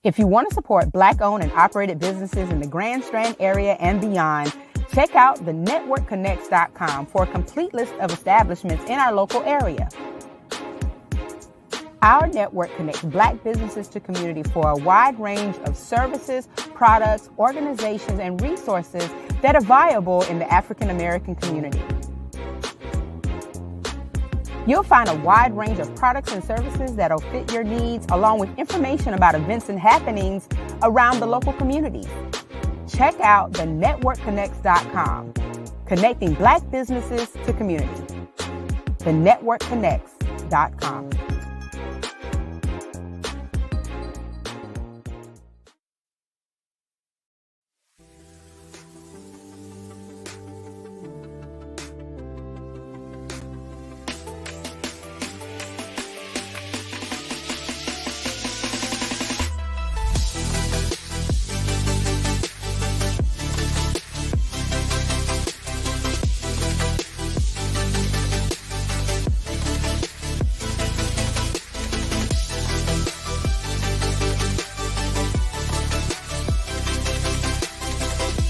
If you want to support Black-owned and operated businesses in the Grand Strand area and beyond, check out thenetworkconnects.com for a complete list of establishments in our local area. Our network connects Black businesses to community for a wide range of services, products, organizations, and resources that are viable in the African American community. You'll find a wide range of products and services that'll fit your needs, along with information about events and happenings around the local communities. Check out thenetworkconnects.com, connecting Black businesses to community. Thenetworkconnects.com.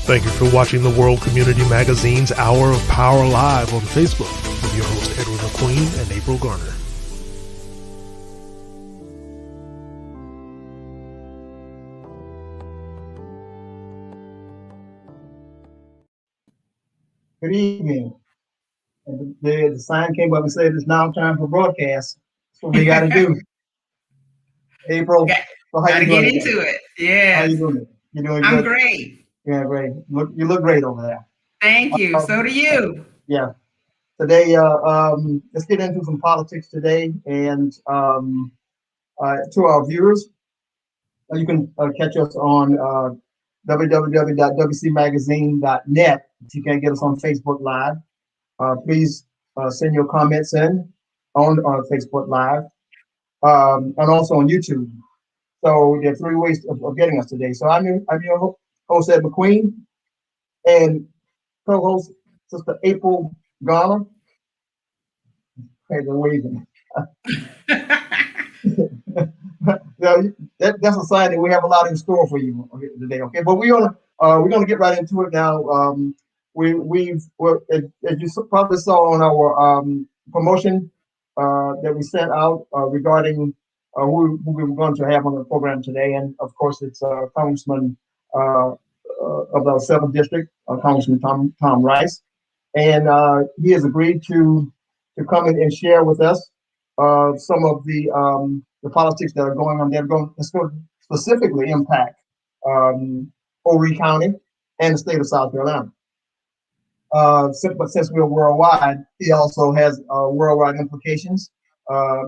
Thank you for watching the World Community Magazine's Hour of Power Live on Facebook with your host Edward McQueen and April Garner. Good evening. And the sign came up and said it's now time for broadcast. That's what we got to do. April, so how gotta you doing get into it. Yeah. How you doing? You doing I'm good? great. Yeah, great. You look great over there. Thank you. So do you. Yeah. Today, let's get into some politics today, and to our viewers, you can catch us on www.wcmagazine.net. If you can't get us on Facebook Live, please send your comments in on Facebook Live, and also on YouTube. So there are three ways of getting us today. So I'm your host, Ed McQueen, and co-host Sister April Garner. Okay, they're waving. That's a sign that we have a lot in store for you today. Okay, but we're gonna get right into it now. As you probably saw on our promotion that we sent out regarding who we were going to have on the program today, and of course it's Congressman of the 7th District, Congressman Tom Rice, and he has agreed to come in and share with us some of the politics that are going on. It's going to specifically impact Horry County and the state of South Carolina. But since we're worldwide, he also has worldwide implications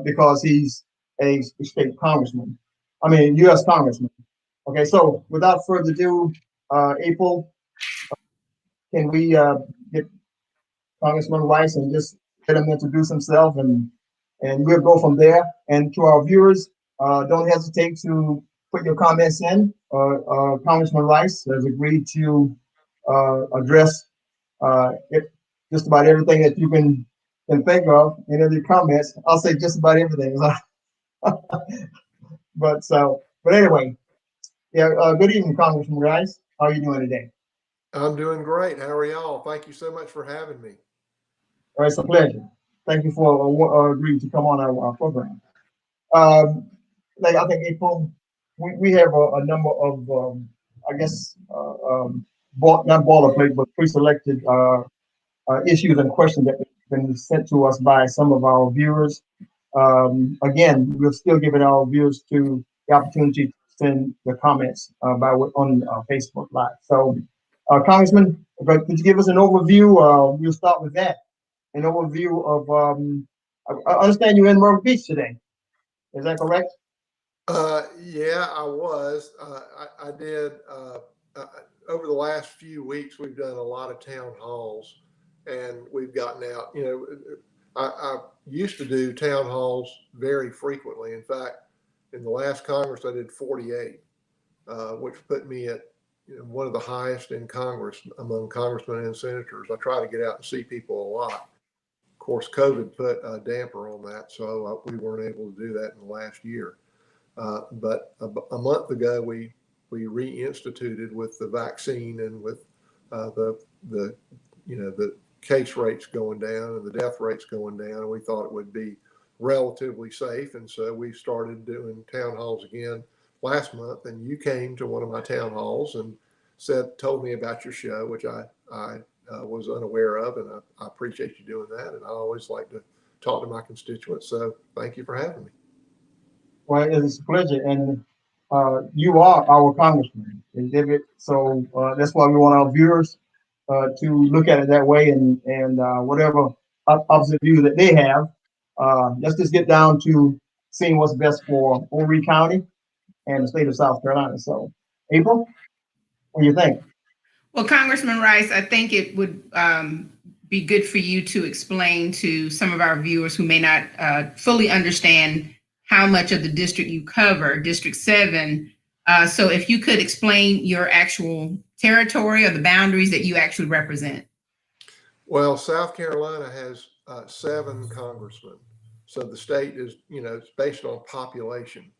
because he's a state congressman. I mean, U.S. congressman. Okay, so without further ado, April, can we get Congressman Rice and just let him introduce himself, and we'll go from there. And to our viewers, don't hesitate to put your comments in. Congressman Rice has agreed to address just about everything that you can think of in any comments. I'll say just about everything. But anyway, yeah. Good evening, Congressman Rice. How are you doing today? I'm doing great. How are y'all? Thank you so much for having me. All right, it's a pleasure. Thank you for agreeing to come on our program. Like I think April, we have a number of not boilerplate, but pre-selected issues and questions that have been sent to us by some of our viewers. Again, we're still giving our viewers the opportunity to send the comments on Facebook Live. So, Congressman, could you give us an overview? We'll start with that. An overview of. I understand you're in Myrtle Beach today. Is that correct? Yeah, I was. I did. Over the last few weeks, we've done a lot of town halls, and we've gotten out. You know, I used to do town halls very frequently. In fact, in the last Congress, I did 48, which put me at one of the highest in Congress among congressmen and senators. I try to get out and see people a lot. Of course, COVID put a damper on that, so we weren't able to do that in the last year. But a month ago, we reinstituted with the vaccine and with the the case rates going down and the death rates going down. And we thought it would be relatively safe, and so we started doing town halls again last month. And you came to one of my town halls and told me about your show, which I was unaware of, and I appreciate you doing that. And I always like to talk to my constituents. So thank you for having me. Well, it's a pleasure, and you are our congressman, exhibit. So that's why we want our viewers to look at it that way, and whatever opposite view that they have, let's just get down to seeing what's best for Horry County and the state of South Carolina. So, April, what do you think? Well, Congressman Rice, I think it would be good for you to explain to some of our viewers who may not fully understand how much of the district you cover, District 7. So if you could explain your actual territory or the boundaries that you actually represent. Well, South Carolina has 7 congressmen. So the state is, it's based on population.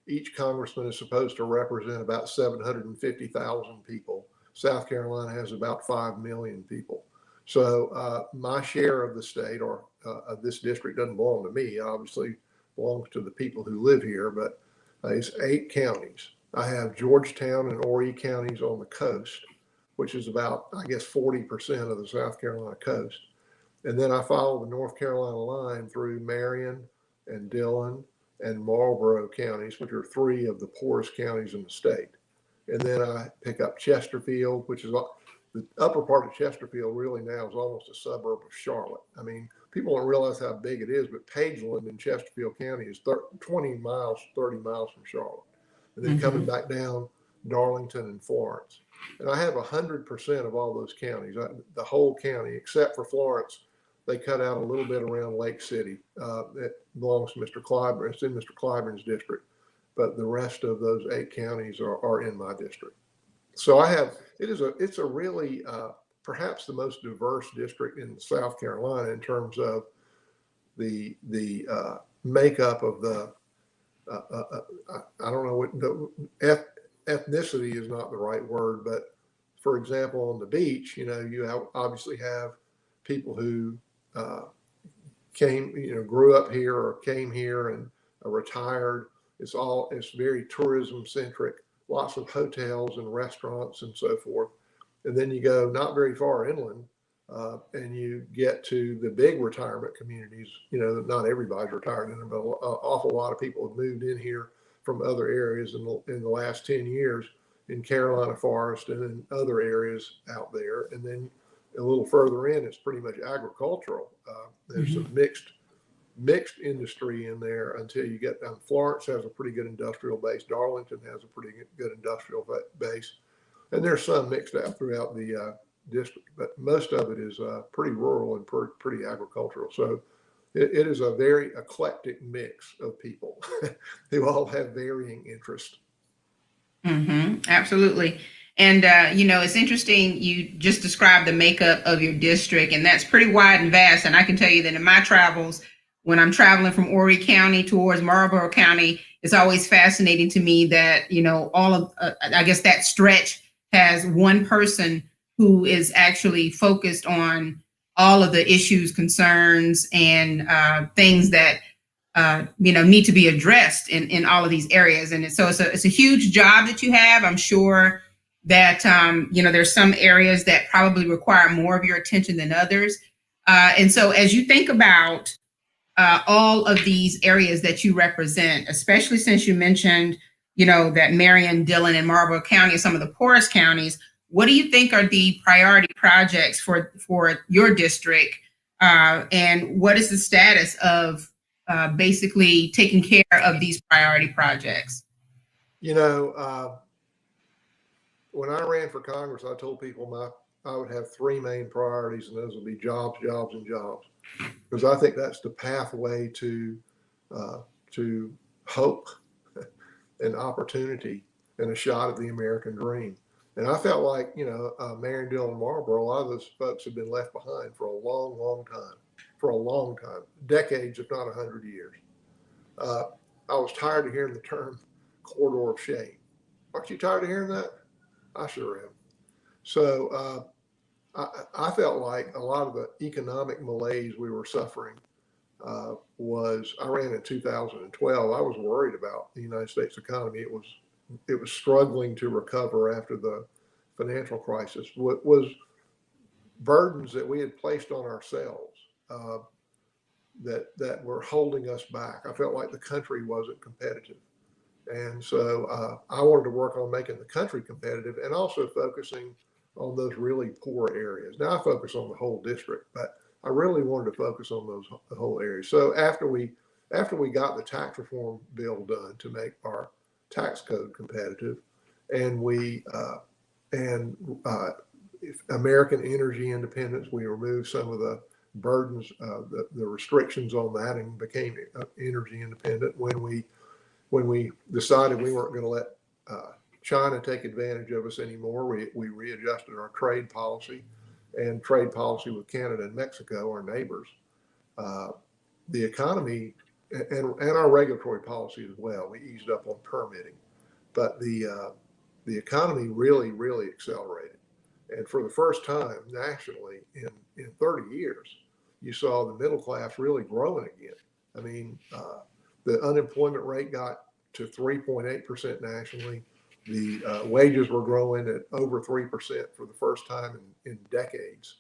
Each congressman is supposed to represent about 750,000 people. South Carolina has about 5 million people. So my share of the state or of this district doesn't belong to me. Obviously belongs to the people who live here, but it's 8 counties. I have Georgetown and Horry counties on the coast, which is about, I guess, 40% of the South Carolina coast. And then I follow the North Carolina line through Marion and Dillon and Marlborough counties, which are 3 of the poorest counties in the state. And then I pick up Chesterfield, which is the upper part of Chesterfield really now is almost a suburb of Charlotte. I mean, people don't realize how big it is, but Pageland in Chesterfield County is 20 miles, 30 miles from Charlotte. And then coming back down, Darlington and Florence. And I have 100% of all those counties, the whole county, except for Florence. They cut out a little bit around Lake City. That belongs to Mr. Clyburn. It's in Mr. Clyburn's district. But the rest of those 8 counties are in my district. So it's a really perhaps the most diverse district in South Carolina in terms of the makeup of the I don't know what ethnicity is not the right word, but for example, on the beach, you obviously have people who grew up here or came here and retired. It's very tourism centric, lots of hotels and restaurants and so forth. And then you go not very far inland and you get to the big retirement communities. Not everybody's retired in them, but an awful lot of people have moved in here from other areas in the last 10 years in Carolina Forest and in other areas out there. And then a little further in, it's pretty much agricultural. There's some mixed industry in there until you get down. Florence has a pretty good industrial base. Darlington has a pretty good industrial base. And there's some mixed out throughout the district, but most of it is pretty rural and pretty agricultural. So it is a very eclectic mix of people who all have varying interests. Absolutely. And, it's interesting. You just described the makeup of your district, and that's pretty wide and vast. And I can tell you that in my travels, when I'm traveling from Horry County towards Marlborough County, it's always fascinating to me that, all of, I guess that stretch has one person who is actually focused on all of the issues, concerns, and things that, need to be addressed in all of these areas. And so it's a huge job that you have. I'm sure that, there's some areas that probably require more of your attention than others. And so as you think about all of these areas that you represent, especially since you mentioned, that Marion, Dillon, and Marlborough County are some of the poorest counties, what do you think are the priority projects for your district? And what is the status of basically taking care of these priority projects? When I ran for Congress, I told people I would have 3 main priorities, and those would be jobs, jobs, and jobs, because I think that's the pathway to hope and opportunity and a shot at the American dream. And I felt like, Marion, Dillon, and Marlboro, a lot of those folks have been left behind for a long, long time, decades, if not 100 years. I was tired of hearing the term corridor of shame. Aren't you tired of hearing that? I sure am. So I felt like a lot of the economic malaise we were suffering I ran in 2012. I was worried about the United States economy. It was struggling to recover after the financial crisis. What was burdens that we had placed on ourselves that were holding us back. I felt like the country wasn't competitive. And so I wanted to work on making the country competitive and also focusing on those really poor areas. Now I focus on the whole district, but I really wanted to focus on the whole areas. So after we got the tax reform bill done to make our tax code competitive, and American energy independence, we removed some of the burdens, the restrictions on that, and became energy independent. When we decided we weren't going to let China take advantage of us anymore, we readjusted our trade policy and trade policy with Canada and Mexico, our neighbors. The economy and our regulatory policy as well. We eased up on permitting, but the economy really, really accelerated. And for the first time nationally in 30 years, you saw the middle class really growing again. I mean, the unemployment rate got to 3.8% nationally. The wages were growing at over 3% for the first time in decades.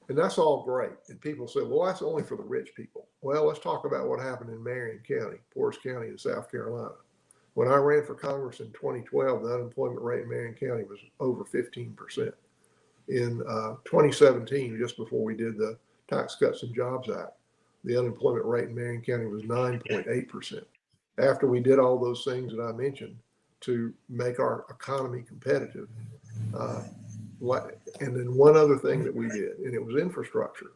And that's all great. And people say, well, that's only for the rich people. Well, let's talk about what happened in Marion County, poorest county in South Carolina. When I ran for Congress in 2012, the unemployment rate in Marion County was over 15%. In 2017, just before we did the Tax Cuts and Jobs Act, the unemployment rate in Marion County was 9.8%. After we did all those things that I mentioned to make our economy competitive. And then one other thing that we did, and it was infrastructure.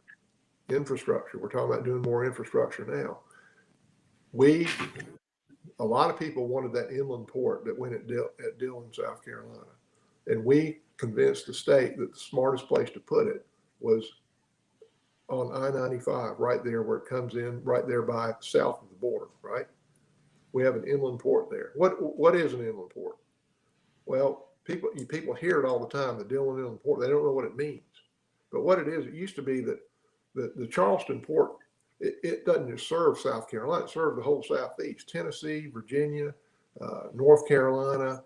Infrastructure. We're talking about doing more infrastructure now. A lot of people wanted that inland port that went at Dillon, South Carolina. And we convinced the state that the smartest place to put it was on I-95, right there where it comes in, right there by south of the border, right? We have an inland port there. What is an inland port? Well, people hear it all the time, the Dillon Inland Port. They don't know what it means. But what it is, it used to be that the Charleston port, it doesn't just serve South Carolina, it served the whole Southeast, Tennessee, Virginia, North Carolina,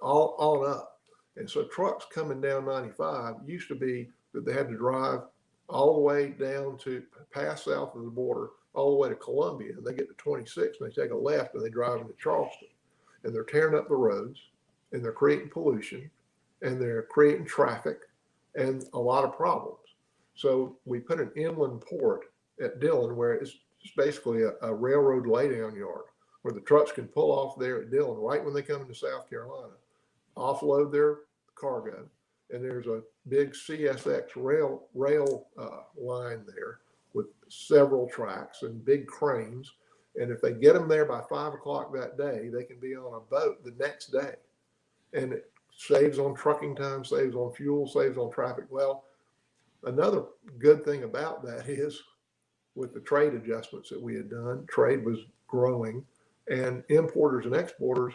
all on up. And so trucks coming down 95 used to be that they had to drive all the way down to pass south of the border, all the way to Columbia, and they get to 26 and they take a left and they drive into Charleston, and they're tearing up the roads and they're creating pollution and they're creating traffic and a lot of problems. So we put an inland port at Dillon where it's just basically a railroad laydown yard where the trucks can pull off there at Dillon right when they come into South Carolina, offload their cargo, and there's a big CSX rail line there with several tracks and big cranes. And if they get them there by 5 o'clock that day, they can be on a boat the next day. And it saves on trucking time, saves on fuel, saves on traffic. Well, another good thing about that is with the trade adjustments that we had done, trade was growing, and importers and exporters,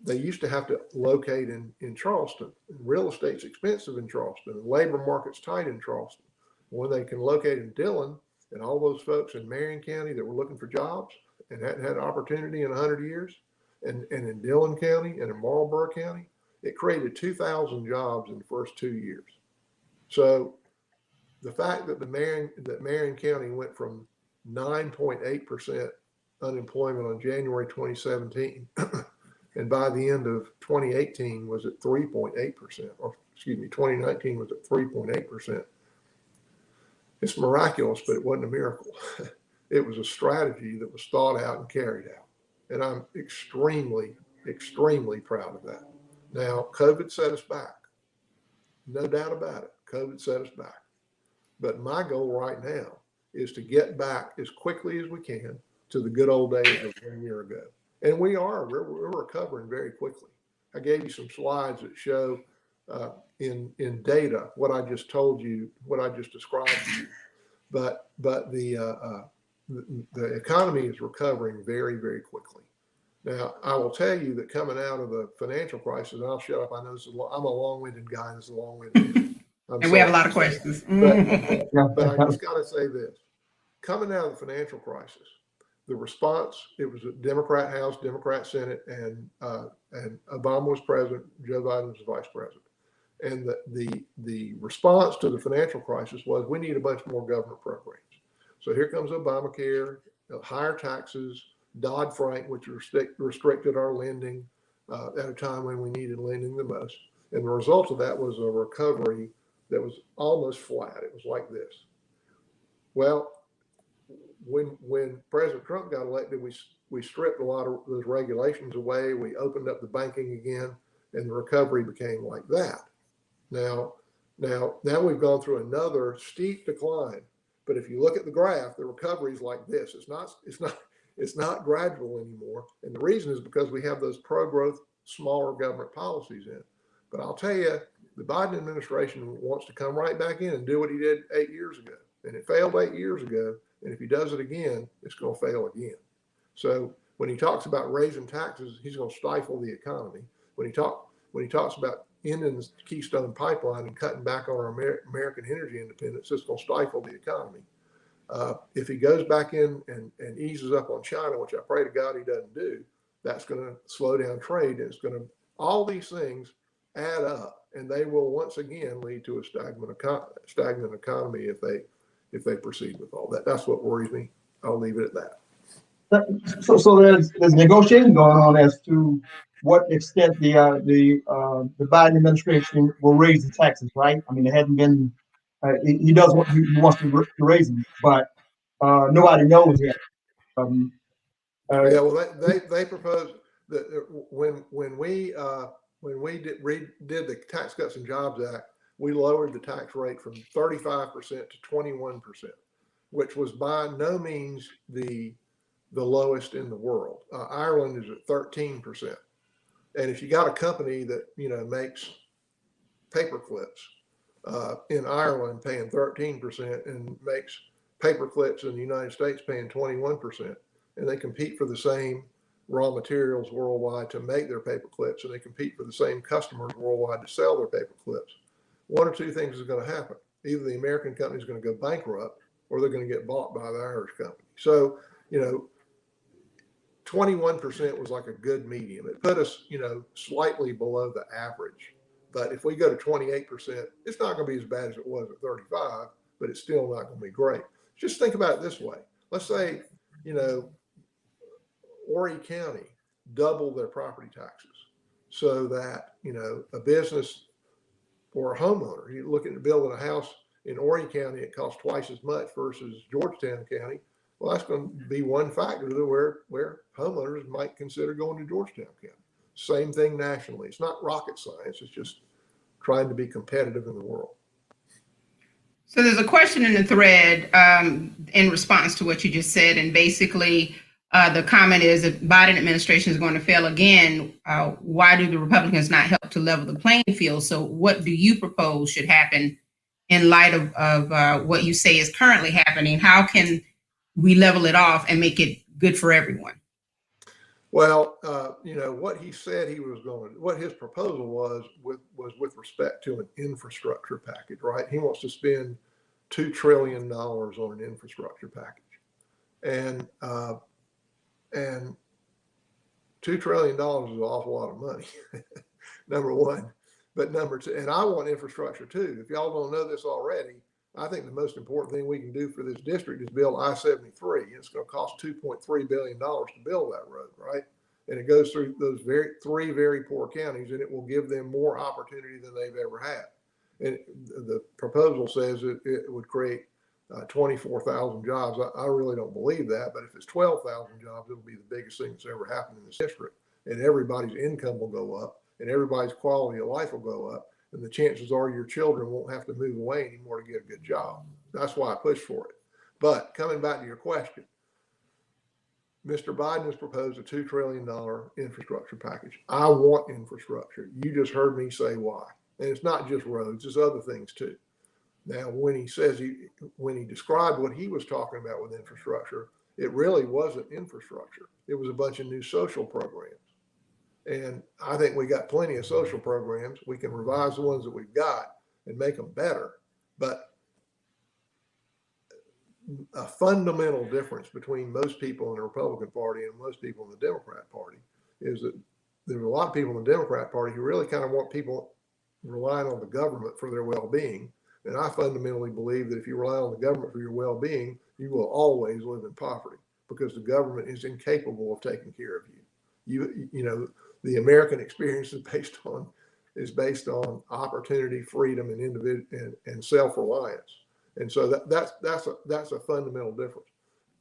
they used to have to locate in Charleston. Real estate's expensive in Charleston, and labor market's tight in Charleston. When they can locate in Dillon, and all those folks in Marion County that were looking for jobs and hadn't had opportunity in 100 years, and in Dillon County and in Marlboro County, it created 2,000 jobs in the first 2 years. So the fact that Marion County went from 9.8% unemployment on January 2017, and by the end of 2018 was at 3.8%, or excuse me, 2019 was at 3.8%. It's miraculous, but it wasn't a miracle. It was a strategy that was thought out and carried out. And I'm extremely, extremely proud of that. Now, COVID set us back. No doubt about it. COVID set us back. But my goal right now is to get back as quickly as we can to the good old days of 1 year ago. And we're recovering very quickly. I gave you some slides that show in data what I just told you, what I just described to you. But the economy is recovering very, very quickly. Now, I will tell you that coming out of the financial crisis, and I'll shut up. I know this is I'm a long-winded guy. This is a long-winded. I'm And we have a sorry. lot of questions. But I just got to say this: coming out of the financial crisis, the response, it was a Democrat House, Democrat Senate, and Obama was president, Joe Biden was vice president. And the response to the financial crisis was, we need a bunch more government programs. So here comes Obamacare, higher taxes, Dodd-Frank, which restricted our lending at a time when we needed lending the most. And the result of that was a recovery that was almost flat. It was like this. Well, when President Trump got elected, we stripped a lot of those regulations away. We opened up the banking again, and the recovery became like that. Now we've gone through another steep decline. But if you look at the graph, the recovery is like this. It's not gradual anymore. And the reason is because we have those pro-growth, smaller government policies in. But I'll tell you, the Biden administration wants to come right back in and do what he did 8 years ago. And it failed 8 years ago. And if he does it again, it's going to fail again. So when he talks about raising taxes, he's going to stifle the economy. When he talks about ending the Keystone Pipeline and cutting back on our American energy independence, it's going to stifle the economy. If he goes back in and eases up on China, which I pray to God he doesn't do, that's going to slow down trade. And it's going to, all these things add up, and they will once again lead to a stagnant economy if they proceed with all that. That's what worries me. I'll leave it at that. So there's negotiation going on as to what extent the Biden administration will raise the taxes, right? I mean, it hasn't been. He does what he wants to raise them, but nobody knows yet. Yeah, well, they proposed that when we did the Tax Cuts and Jobs Act, we lowered the tax rate from 35% to 21%, which was by no means the lowest in the world. Ireland is at 13%. And if you got a company that, makes paper clips in Ireland paying 13% and makes paper clips in the United States paying 21%, and they compete for the same raw materials worldwide to make their paper clips, and they compete for the same customers worldwide to sell their paper clips, one or two things is going to happen. Either the American company is going to go bankrupt, or they're going to get bought by the Irish company. So, 21% was like a good medium. It put us, slightly below the average. But if we go to 28%, it's not going to be as bad as it was at 35, but it's still not going to be great. Just think about it this way. Let's say, Horry County doubled their property taxes so that, a business or a homeowner, you're looking at building a house in Horry County, it costs twice as much versus Georgetown County. Well, that's going to be one factor where homeowners might consider going to Georgetown County. Same thing nationally. It's not rocket science. It's just trying to be competitive in the world. So there's a question in the thread in response to what you just said. And basically, the comment is, if Biden administration is going to fail again, why do the Republicans not help to level the playing field? So what do you propose should happen in light of what you say is currently happening? How can we level it off and make it good for everyone? Well, what he said he was going to, what his proposal was with respect to an infrastructure package, right? He wants to spend $2 trillion on an infrastructure package. And $2 trillion is an awful lot of money, number one. But number two, and I want infrastructure too. If y'all don't know this already, I think the most important thing we can do for this district is build I-73. It's going to cost $2.3 billion to build that road, right? And it goes through those three very poor counties, and it will give them more opportunity than they've ever had. And the proposal says it would create 24,000 jobs. I really don't believe that, but if it's 12,000 jobs, it'll be the biggest thing that's ever happened in this district. And everybody's income will go up, and everybody's quality of life will go up. And the chances are your children won't have to move away anymore to get a good job. That's why I push for it. But coming back to your question, Mr. Biden has proposed a $2 trillion infrastructure package. I want infrastructure. You just heard me say why. And it's not just roads, it's other things too. Now, when he described what he was talking about with infrastructure, it really wasn't infrastructure. It was a bunch of new social programs. And I think we got plenty of social programs. We can revise the ones that we've got and make them better. But a fundamental difference between most people in the Republican Party and most people in the Democrat Party is that there's a lot of people in the Democrat Party who really kind of want people relying on the government for their well-being. And I fundamentally believe that if you rely on the government for your well-being, you will always live in poverty because the government is incapable of taking care of you. You know, the American experience is based on opportunity, freedom, and self-reliance. And so that's a fundamental difference.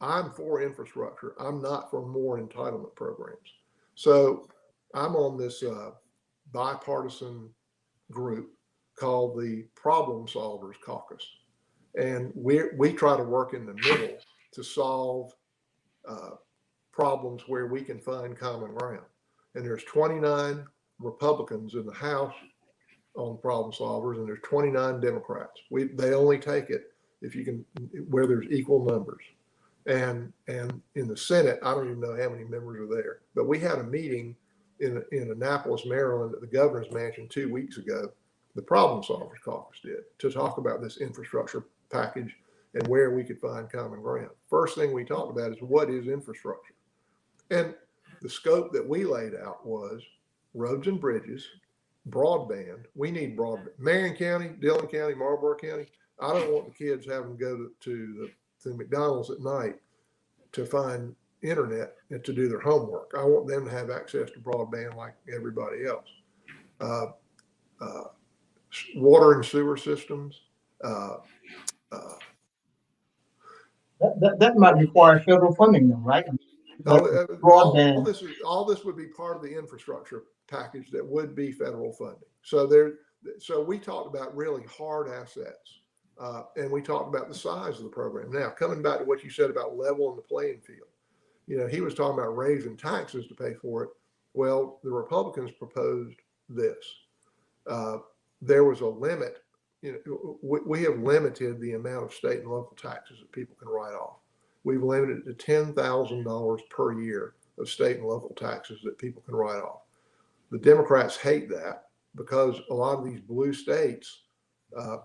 I'm for infrastructure. I'm not for more entitlement programs. So I'm on this bipartisan group called the Problem Solvers Caucus. And we try to work in the middle to solve problems where we can find common ground. And there's 29 Republicans in the House on problem solvers, and there's 29 Democrats. They only take it if you can, where there's equal numbers. And in the Senate, I don't even know how many members are there, but we had a meeting in Annapolis, Maryland at the governor's mansion 2 weeks ago. The Problem Solvers Caucus did, to talk about this infrastructure package and where we could find common ground. First thing we talked about is what is infrastructure? And the scope that we laid out was roads and bridges, broadband. We need broadband. Marion County, Dillon County, Marlboro County. I don't want the kids having to go to McDonald's at night to find internet and to do their homework. I want them to have access to broadband like everybody else. Water and sewer systems. That might require federal funding, though, right? All this would be part of the infrastructure package that would be federal funding. So we talked about really hard assets, and we talked about the size of the program. Now, coming back to what you said about leveling the playing field, you know, he was talking about raising taxes to pay for it. Well, the Republicans proposed this. There was a limit. You know, we have limited the amount of state and local taxes that people can write off. We've limited it to $10,000 per year of state and local taxes that people can write off. The Democrats hate that because a lot of these blue states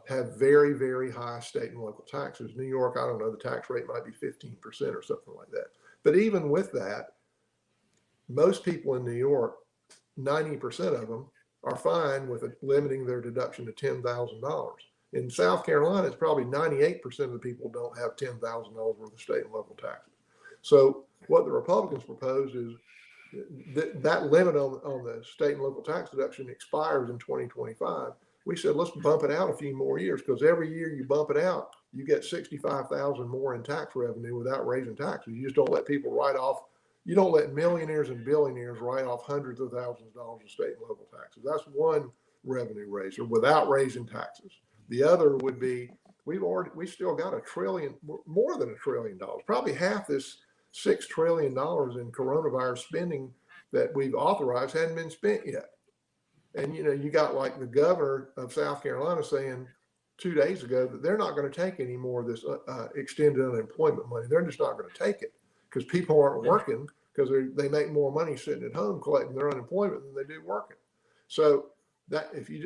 have very, very high state and local taxes. New York, I don't know, the tax rate might be 15% or something like that. But even with that, most people in New York, 90% of them are fine with limiting their deduction to $10,000. In South Carolina, it's probably 98% of the people don't have $10,000 worth of state and local taxes. So what the Republicans proposed is that limit on the state and local tax deduction expires in 2025. We said, let's bump it out a few more years, because every year you bump it out, you get 65,000 more in tax revenue without raising taxes. You just don't let people write off. You don't let millionaires and billionaires write off hundreds of thousands of dollars of state and local taxes. That's one revenue raiser without raising taxes. The other would be, we still got more than $1 trillion, probably half this $6 trillion in coronavirus spending that we've authorized hadn't been spent yet. And, you know, you got like the governor of South Carolina saying 2 days ago that they're not going to take any more of this extended unemployment money. They're just not going to take it because people aren't working, because they make more money sitting at home collecting their unemployment than they do working. So that if you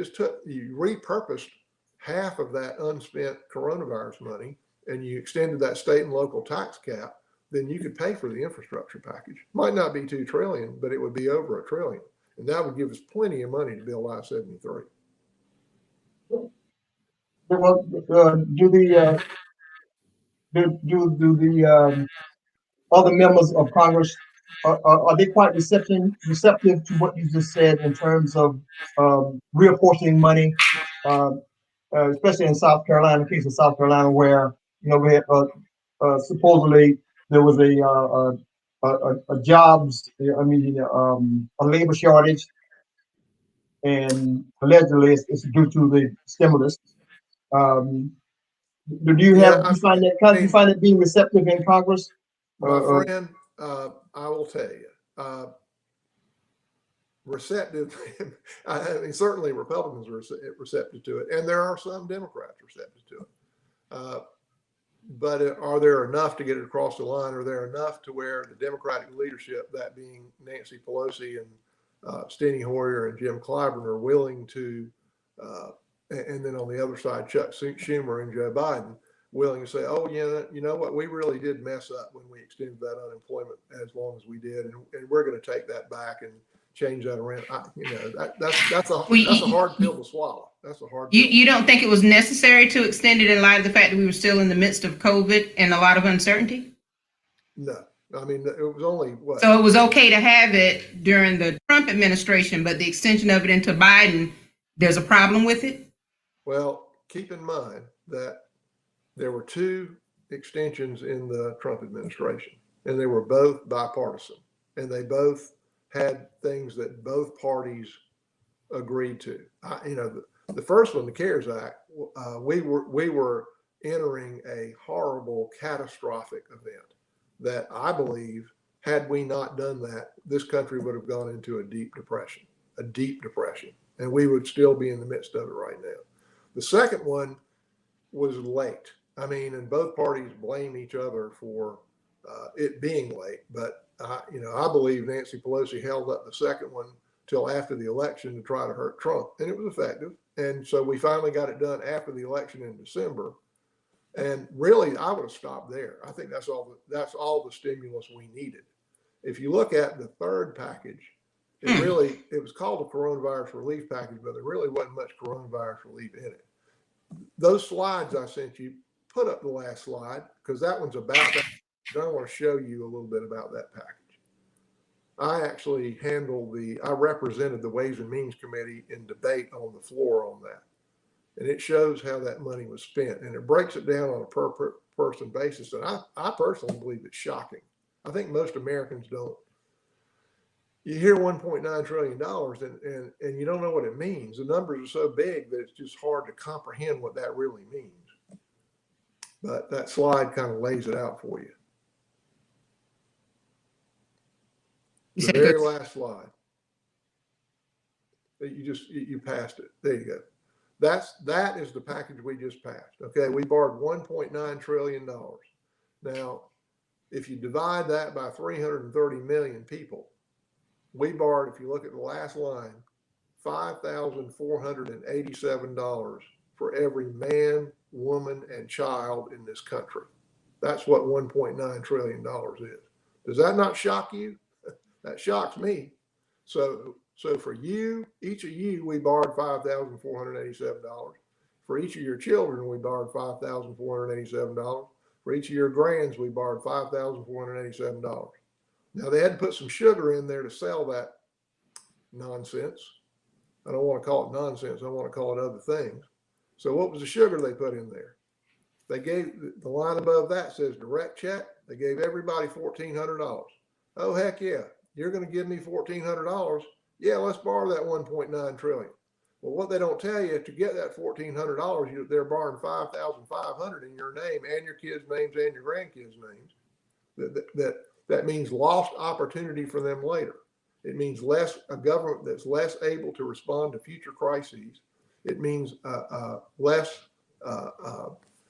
repurposed half of that unspent coronavirus money and you extended that state and local tax cap, then you could pay for the infrastructure package. Might not be $2 trillion, but it would be over $1 trillion. And that would give us plenty of money to build I-73. Well, do the other members of Congress, are they quite receptive to what you just said in terms of reapportioning money, especially in South Carolina, the case of South Carolina, where, you know, we had supposedly there was a jobs, a labor shortage, and allegedly it's due to the stimulus. Do you find it being receptive in Congress? My friend, I will tell you, receptive. I mean, certainly Republicans are receptive to it, and there are some Democrats receptive to it. but are there enough to get it across the line? Are there enough to where the Democratic leadership, that being Nancy Pelosi and Steny Hoyer and Jim Clyburn, are willing to, and then on the other side, Chuck Schumer and Joe Biden, willing to say, oh, yeah, you know what, we really did mess up when we extended that unemployment as long as we did, and we're going to take that back and change that around. That's a hard pill to swallow. That's a hard. You don't think it was necessary to extend it in light of the fact that we were still in the midst of COVID and a lot of uncertainty? No, I mean, it was only what? So it was okay to have it during the Trump administration, but the extension of it into Biden, there's a problem with it? Well, keep in mind that there were two extensions in the Trump administration, and they were both bipartisan, and they both had things that both parties agreed to. The first one, the CARES Act, we were entering a horrible, catastrophic event that I believe, had we not done that, this country would have gone into a deep depression, and we would still be in the midst of it right now. The second one was late. I mean, and both parties blame each other for it being late. But, I believe Nancy Pelosi held up the second one till after the election to try to hurt Trump, and it was effective. And so we finally got it done after the election in December. And really, I would have stopped there. I think that's all the stimulus we needed. If you look at the third package, it was called a coronavirus relief package, but there really wasn't much coronavirus relief in it. Those slides I sent you, put up the last slide, because that one's about that. I want to show you a little bit about that package. I actually I represented the Ways and Means Committee in debate on the floor on that. And it shows how that money was spent, and it breaks it down on a per person basis. And I personally believe it's shocking. I think most Americans don't. You hear $1.9 trillion and you don't know what it means. The numbers are so big that it's just hard to comprehend what that really means. But that slide kind of lays it out for you. The very last slide. You passed it. There you go. That is the package we just passed. Okay, we borrowed $1.9 trillion. Now, if you divide that by 330 million people, we borrowed, if you look at the last line, $5,487 for every man, woman, and child in this country. That's what $1.9 trillion is. Does that not shock you? That shocks me. So for you, each of you, we borrowed $5,487. For each of your children, we borrowed $5,487. For each of your grands, we borrowed $5,487. Now, they had to put some sugar in there to sell that nonsense. I don't want to call it nonsense. I want to call it other things. So what was the sugar they put in there? They gave, the line above that says direct check. They gave everybody $1,400. Oh, heck yeah. You're going to give me $1,400. Yeah, let's borrow that $1.9 trillion. Well, what they don't tell you, to get that $1,400, they're borrowing $5,500 in your name and your kids' names and your grandkids' names. That means lost opportunity for them later. It means a government that's less able to respond to future crises. It means less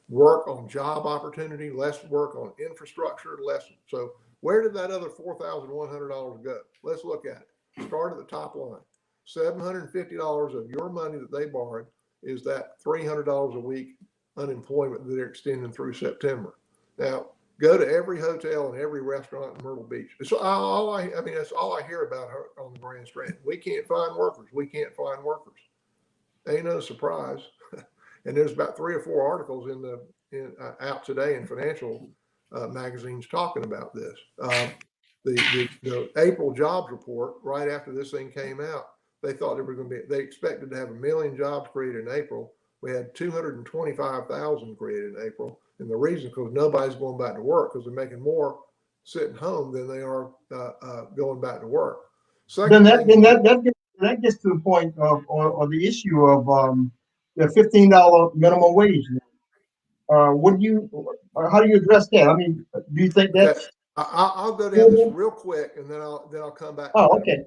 work on job opportunity, less work on infrastructure, So where did that other $4,100 go? Let's look at it. Start at the top line. $750 of your money that they borrowed is that $300 a week unemployment that they're extending through September. Now, go to every hotel and every restaurant in Myrtle Beach. That's all I hear about on the Grand Strand. We can't find workers. Ain't no surprise. And there's about 3 or 4 articles out today in financial magazines talking about this. The April jobs report, right after this thing came out, they thought they expected to have 1 million jobs created in April. We had 225,000 created in April. And the reason, because nobody's going back to work, because they're making more sitting home than they are going back to work. That gets to the point of, or the issue of the $15 minimum wage. How do you address that? I mean, do you think that's? I'll go down this real quick, and then I'll come back. Oh, okay.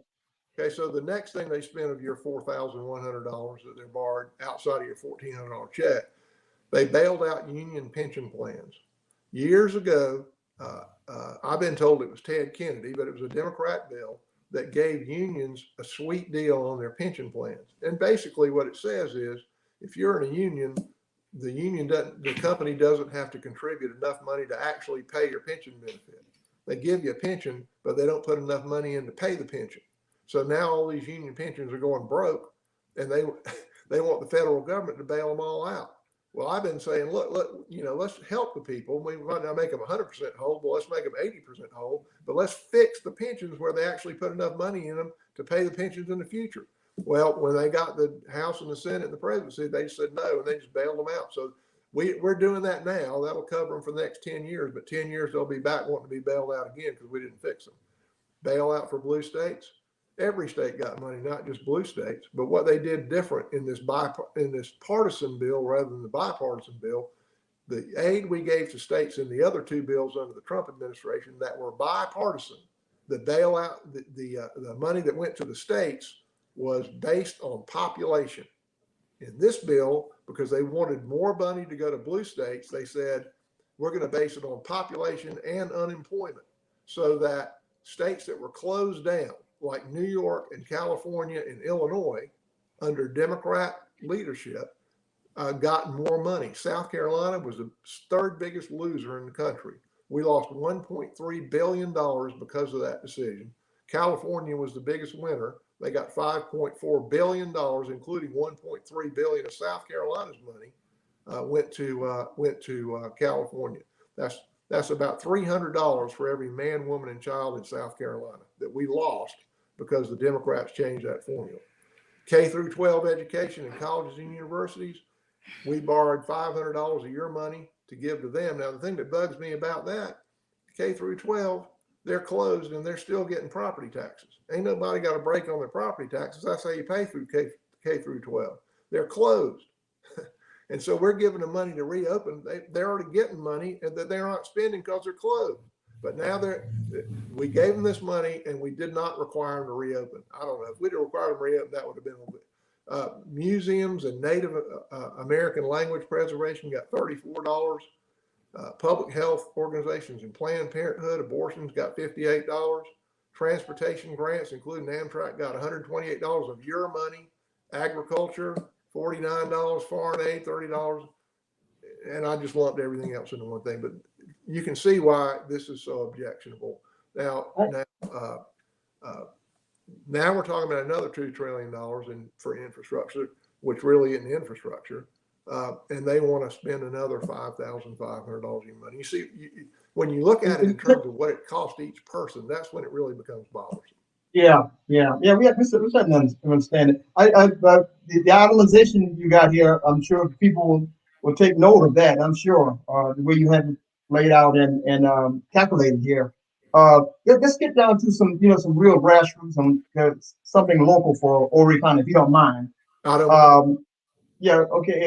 Okay, so the next thing they spend of your $4,100 that they're borrowed outside of your $1,400 check, they bailed out union pension plans. Years ago, I've been told it was Ted Kennedy, but it was a Democrat bill that gave unions a sweet deal on their pension plans. And basically what it says is, if you're in a union, the company doesn't have to contribute enough money to actually pay your pension benefit. They give you a pension, but they don't put enough money in to pay the pension. So now all these union pensions are going broke, and they want the federal government to bail them all out. Well, I've been saying, look, let's help the people. We might not make them 100% whole, but let's make them 80% whole. But let's fix the pensions where they actually put enough money in them to pay the pensions in the future. Well, when they got the House and the Senate and the presidency, they said no, and they just bailed them out. So we're doing that now. That'll cover them for the next 10 years, but 10 years they'll be back wanting to be bailed out again because we didn't fix them. Bailout for blue states. Every state got money, not just blue states. But what they did different in this partisan bill rather than the bipartisan bill, the aid we gave to states in the other two bills under the Trump administration that were bipartisan, the bailout, the money that went to the states was based on population. In this bill, because they wanted more money to go to blue states, they said, we're going to base it on population and unemployment, so that states that were closed down, like New York and California and Illinois, under Democrat leadership, got more money. South Carolina was the third biggest loser in the country. We lost $1.3 billion because of that decision. California was the biggest winner. They got $5.4 billion, including $1.3 billion of South Carolina's money went to California. That's about $300 for every man, woman, and child in South Carolina that we lost because the Democrats changed that formula. K through 12 education in colleges and universities, we borrowed $500 a year money to give to them. Now, the thing that bugs me about that, K through 12, they're closed and they're still getting property taxes. Ain't nobody got a break on their property taxes. That's how you pay through K through 12. They're closed. And so we're giving them money to reopen. They're already getting money and that they're not spending because they're closed. But now we gave them this money and we did not require them to reopen. I don't know. If we'd required them to reopen, that would have been a little bit. Museums and Native American language preservation got $34. Public health organizations and Planned Parenthood, abortions got $58. Transportation grants, including Amtrak, got $128 of your money. Agriculture, $49. Foreign aid, $30. And I just lumped everything else into one thing. But you can see why this is so objectionable. Now we're talking about another $2 trillion for infrastructure, which really isn't infrastructure. And they want to spend another $5,500 in money. You see, when you look at it in terms of what it costs each person, that's when it really becomes bothersome. Yeah. We certainly understand it. The itemization you got here, I'm sure people will take note of that. I'm sure the way you have it laid out and calculated here. Let's get down to some real grassroots, something local for Horry County, if you don't mind. I don't. Yeah. Okay.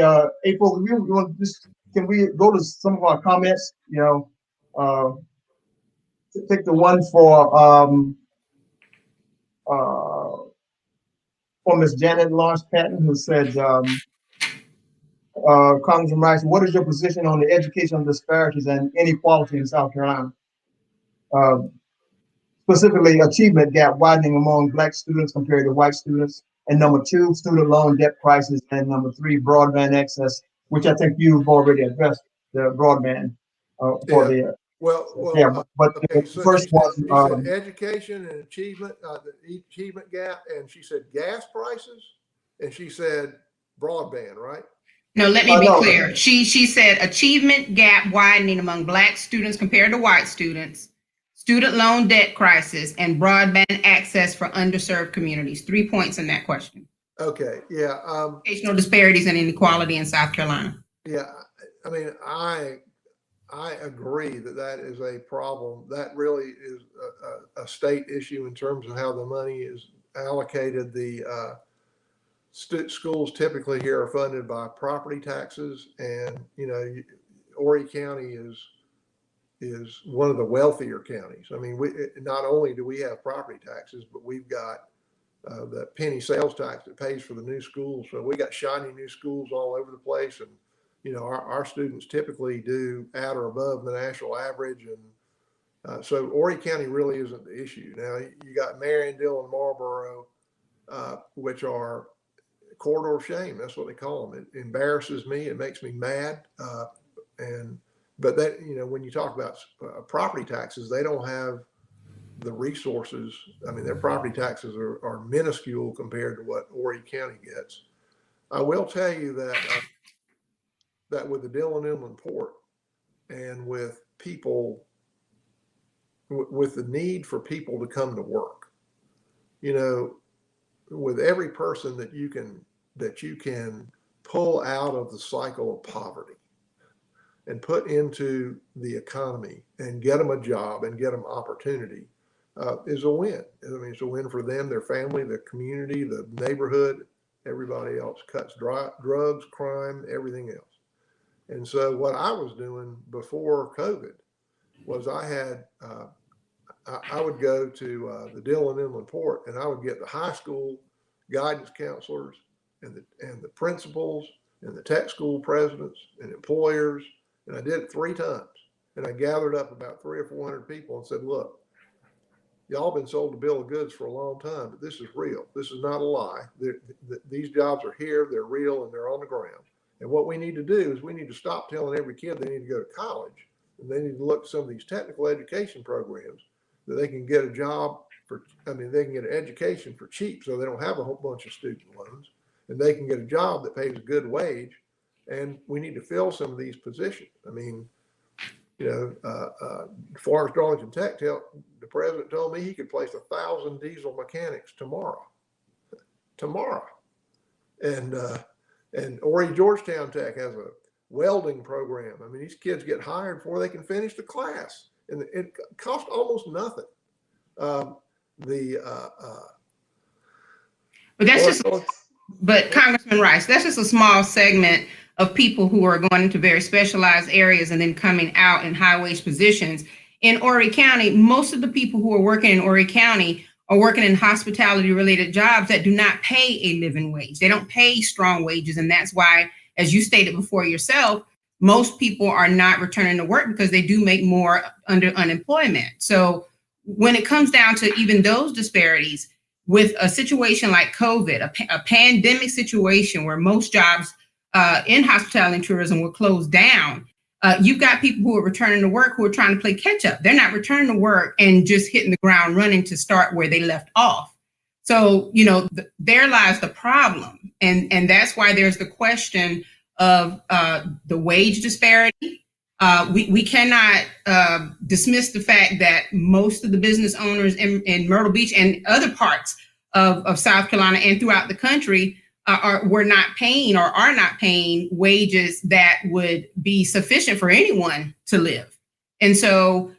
April, can we go to some of our comments? Take the one for Miss Janet Lawrence Patton, who said, Congressman Rice, what is your position on the educational disparities and inequality in South Carolina? Specifically, achievement gap widening among Black students compared to white students. And number 2, student loan debt crisis. And number 3, broadband access, which I think you've already addressed, the broadband for the. But okay, the first one, she said education and achievement, the achievement gap, and she said gas prices, and she said broadband, right? No, let me be clear. She said achievement gap widening among Black students compared to white students, student loan debt crisis, and broadband access for underserved communities. 3 points in that question. Okay, yeah. Educational disparities and inequality in South Carolina. Yeah, I mean, I agree that is a problem. That really is a state issue in terms of how the money is allocated. The schools typically here are funded by property taxes, and Horry County is one of the wealthier counties. I mean, not only do we have property taxes, but we've got the penny sales tax that pays for the new schools. So we got shiny new schools all over the place, and our students typically do at or above the national average. And so Horry County really isn't the issue. Now you got Marion, Dillon, Marlboro, which are corridor of shame. That's what they call them. It embarrasses me. It makes me mad. But that, when you talk about property taxes, they don't have the resources. I mean, their property taxes are minuscule compared to what Horry County gets. I will tell you that that with the Dillon Inland Port and with people, with the need for people to come to work, with every person that you can pull out of the cycle of poverty and put into the economy and get them a job and get them opportunity is a win. I mean, it's a win for them, their family, the community, the neighborhood, everybody else. Cuts drugs, crime, everything else. And so what I was doing before COVID was I would go to the Dillon Inland Port, and I would get the high school guidance counselors and the principals and the tech school presidents and employers. And I did it 3 times. And I gathered up about 300 or 400 people and said, look, y'all been sold a bill of goods for a long time, but this is real. This is not a lie. These jobs are here, they're real, and they're on the ground. And what we need to do is we need to stop telling every kid they need to go to college, and they need to look at some of these technical education programs that they can get a job for. I mean, they can get an education for cheap, so they don't have a whole bunch of student loans, and they can get a job that pays a good wage. And we need to fill some of these positions. I mean, Forest Darlington Tech, the president told me he could place 1,000 diesel mechanics tomorrow. And Horry Georgetown Tech has a welding program. I mean, these kids get hired before they can finish the class, and it costs almost nothing. But Congressman Rice, that's just a small segment of people who are going into very specialized areas and then coming out in high wage positions. In Horry County, most of the people who are working in Horry County are working in hospitality related jobs that do not pay a living wage. They don't pay strong wages. And that's why, as you stated before yourself, most people are not returning to work because they do make more under unemployment. So when it comes down to even those disparities, with a situation like COVID, a pandemic situation where most jobs in hospitality and tourism were closed down, you've got people who are returning to work who are trying to play catch up. They're not returning to work and just hitting the ground running to start where they left off. So, there lies the problem. And that's why there's the question of the wage disparity. We cannot dismiss the fact that most of the business owners in Myrtle Beach and other parts of South Carolina and throughout the country were not paying or are not paying wages that would be sufficient for anyone to live. And so,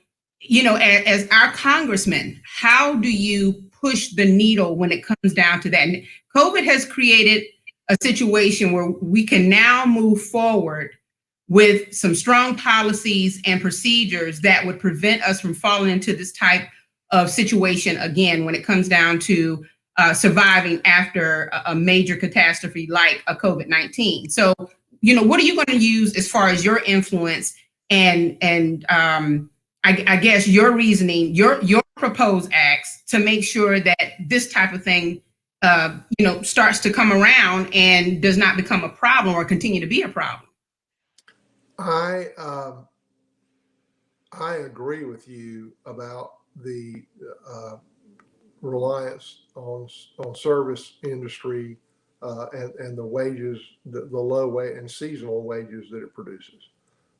as our congressman, how do you push the needle when it comes down to that? And COVID has created a situation where we can now move forward with some strong policies and procedures that would prevent us from falling into this type of situation again when it comes down to surviving after a major catastrophe like a COVID-19. So, what are you going to use as far as your influence and I guess your reasoning, your proposed acts to make sure that this type of thing, starts to come around and does not become a problem or continue to be a problem? I agree with you about the reliance on service industry and the wages, the low wage and seasonal wages that it produces.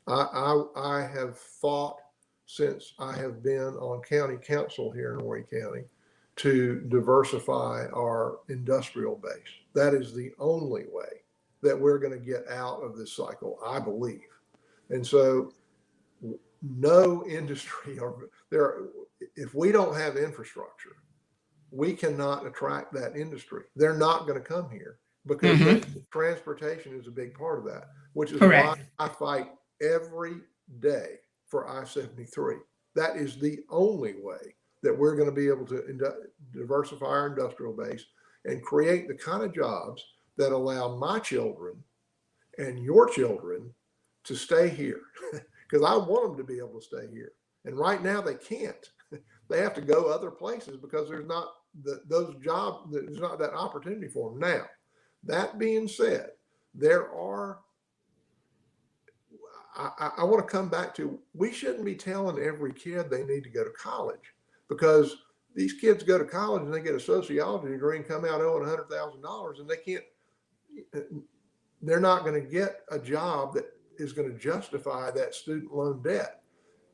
I have fought since I have been on county council here in Horry County to diversify our industrial base. That is the only way that we're going to get out of this cycle, I believe. And so no industry if we don't have infrastructure, we cannot attract that industry. They're not going to come here because transportation is a big part of that, which is why I fight every day for I-73. That is the only way that we're going to be able to diversify our industrial base and create the kind of jobs that allow my children and your children to stay here because I want them to be able to stay here. And right now they can't. They have to go other places because there's not those jobs, there's not that opportunity for them. Now, that being said, there are, I want to come back to, we shouldn't be telling every kid they need to go to college, because these kids go to college and they get a sociology degree and come out owing $100,000 and they can't, they're not going to get a job that is going to justify that student loan debt.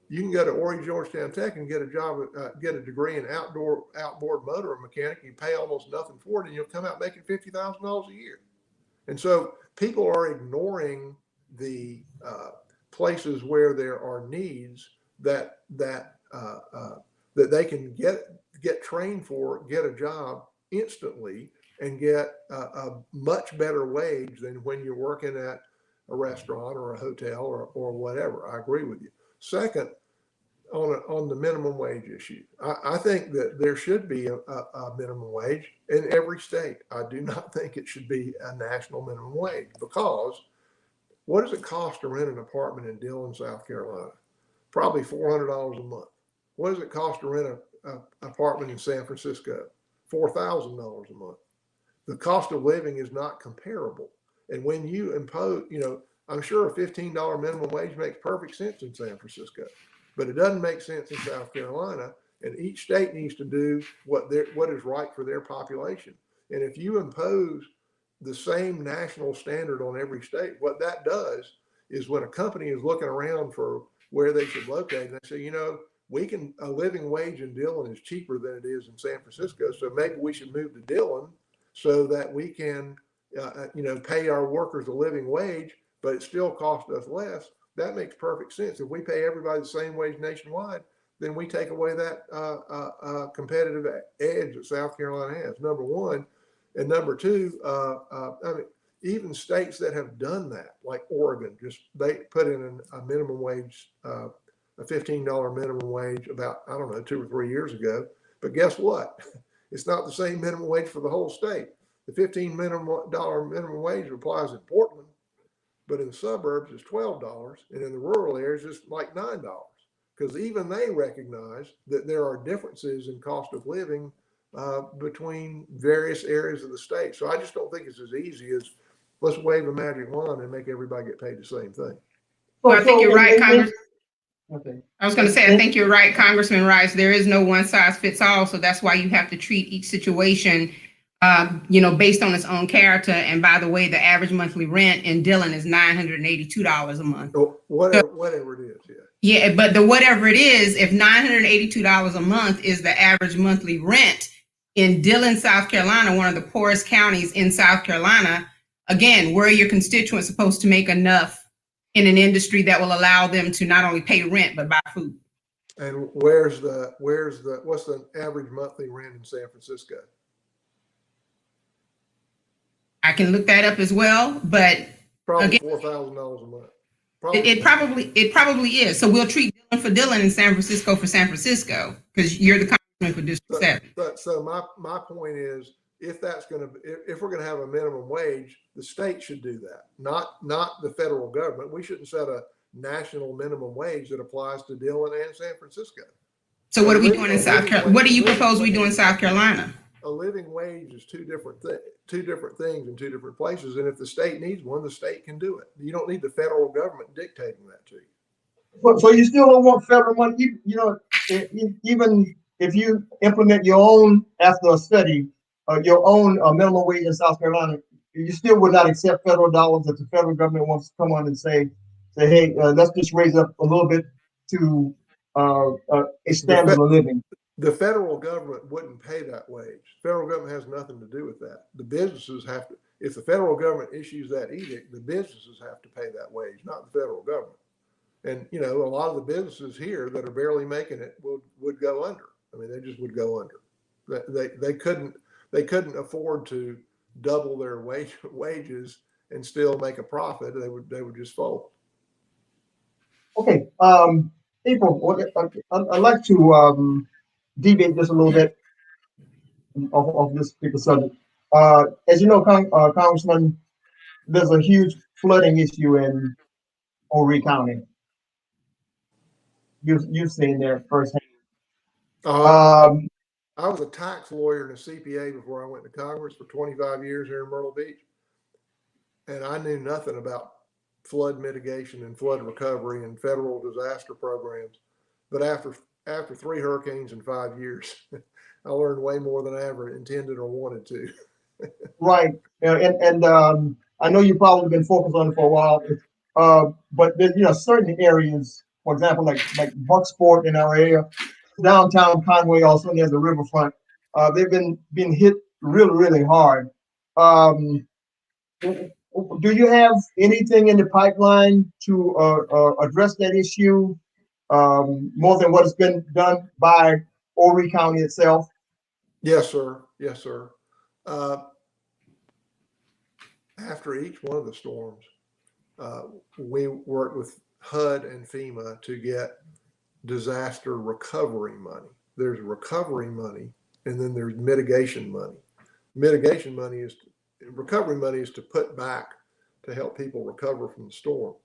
You can go to Horry Georgetown Tech and get a job, get a degree in outboard motor mechanic. You pay almost nothing for it, and you'll come out making $50,000 a year. And so people are ignoring the places where there are needs that they can get trained for, get a job instantly, and get a much better wage than when you're working at a restaurant or a hotel or whatever. I agree with you. Second, on the minimum wage issue, I think that there should be a minimum wage in every state. I do not think it should be a national minimum wage, because what does it cost to rent an apartment in Dillon, South Carolina? Probably $400 a month. What does it cost to rent an apartment in San Francisco? $4,000 a month. The cost of living is not comparable. And when you impose, I'm sure a $15 minimum wage makes perfect sense in San Francisco, but it doesn't make sense in South Carolina. And each state needs to do what is right for their population. And if you impose the same national standard on every state, what that does is, when a company is looking around for where they should locate, they say, a living wage in Dillon is cheaper than it is in San Francisco, so maybe we should move to Dillon so that we can, pay our workers a living wage, but it still costs us less. That makes perfect sense. If we pay everybody the same wage nationwide, then we take away that competitive edge that South Carolina has, number one. And number two, even states that have done that, like Oregon, they put in a minimum wage, a $15 minimum wage about, 2 or 3 years ago. But guess what? It's not the same minimum wage for the whole state. The $15 minimum wage applies in Portland, but in the suburbs it's $12, and in the rural areas it's like $9, because even they recognize that there are differences in cost of living between various areas of the state. So I just don't think it's as easy as let's wave a magic wand and make everybody get paid the same thing. Well, I think you're right, Congress. Okay. I was going to say, I think you're right, Congressman Rice. There is no one size fits all. So that's why you have to treat each situation, based on its own character. And by the way, the average monthly rent in Dillon is $982 a month. Whatever it is, yeah. Yeah, but whatever it is, if $982 a month is the average monthly rent in Dillon, South Carolina, one of the poorest counties in South Carolina, again, where are your constituents supposed to make enough in an industry that will allow them to not only pay rent but buy food? And what's the average monthly rent in San Francisco? I can look that up as well, but Probably again, $4,000 a month. It probably is. So we'll treat Dillon for Dillon and San Francisco for San Francisco, because you're the congressman for District 7. So my point is, if we're going to have a minimum wage, the state should do that, not the federal government. We shouldn't set a national minimum wage that applies to Dillon and San Francisco. So what are we doing in South Carolina? What do you propose we do in South Carolina? A living wage is two different things in two different places. And if the state needs one, the state can do it. You don't need the federal government dictating that to you. So you still don't want federal money, even if you implement your own, after a study, your own minimum wage in South Carolina, you still would not accept federal dollars if the federal government wants to come on and say, hey, let's just raise up a little bit to a standard of living. The federal government wouldn't pay that wage. Federal government has nothing to do with that. The businesses have to. If the federal government issues that edict, the businesses have to pay that wage, not the federal government. And a lot of the businesses here that are barely making it would go under. I mean, they just would go under. They couldn't afford to double their wages and still make a profit. They would just fold. Okay, April, I'd like to deviate just a little bit of this particular subject. As you know, Congressman, there's a huge flooding issue in Horry County? You've seen that firsthand. I was a tax lawyer and a CPA before I went to Congress for 25 years here in Myrtle Beach. And I knew nothing about flood mitigation and flood recovery and federal disaster programs. But after 3 hurricanes in 5 years, I learned way more than I ever intended or wanted to. Right. And I know you've probably been focused on it for a while, but there's, certain areas, for example, like Bucksport in our area, downtown Conway, also near the riverfront, they've been hit really, really hard. Do you have anything in the pipeline to address that issue more than what has been done by Horry County itself? Yes, sir. Yes, sir. After each one of the storms, we worked with HUD and FEMA to get disaster recovery money. There's recovery money, and then there's mitigation money. Recovery money is to put back to help people recover from the storm.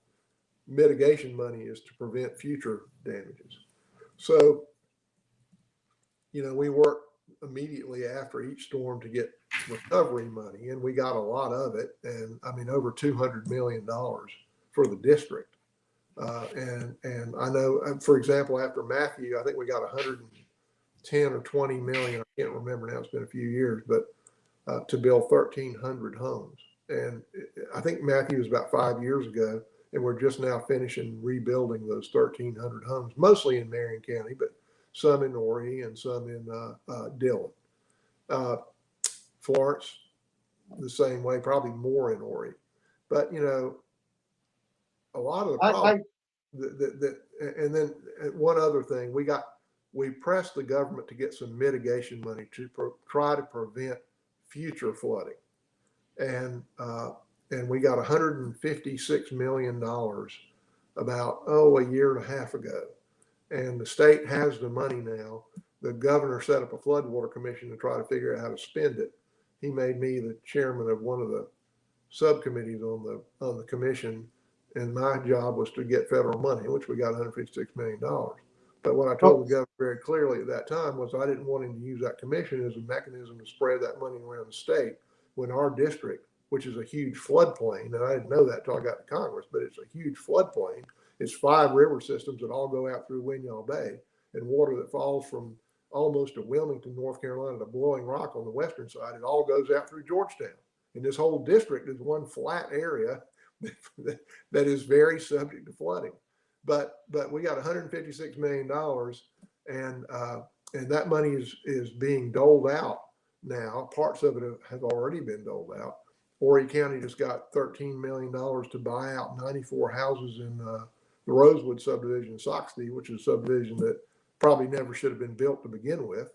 Mitigation money is to prevent future damages. So, we worked immediately after each storm to get recovery money, and we got a lot of it, and I mean over $200 million for the district. And I know, for example, after Matthew, I think we got 110 or 20 million. I can't remember now; it's been a few years, but to build 1,300 homes. And I think Matthew was about 5 years ago, and we're just now finishing rebuilding those 1,300 homes, mostly in Marion County, but some in Horry and some in Dillon. Florence, the same way, probably more in Horry. But, a lot of the problems and then one other thing, we pressed the government to get some mitigation money to try to prevent future flooding. And we got $156 million about, a year and a half ago. And the state has the money now. The governor set up a floodwater commission to try to figure out how to spend it. He made me the chairman of one of the subcommittees on the commission, and my job was to get federal money, which we got $156 million. But what I told the governor very clearly at that time was I didn't want him to use that commission as a mechanism to spread that money around the state when our district, which is a huge floodplain, and I didn't know that until I got to Congress, but it's a huge floodplain. It's 5 river systems that all go out through Winyah Bay, and water that falls from almost to Wilmington, North Carolina, to Blowing Rock on the western side. It all goes out through Georgetown. And this whole district is one flat area that is very subject to flooding. But we got $156 million, and that money is being doled out now. Parts of it have already been doled out. Horry County just got $13 million to buy out 94 houses in the Rosewood subdivision in Soxtee, which is a subdivision that probably never should have been built to begin with.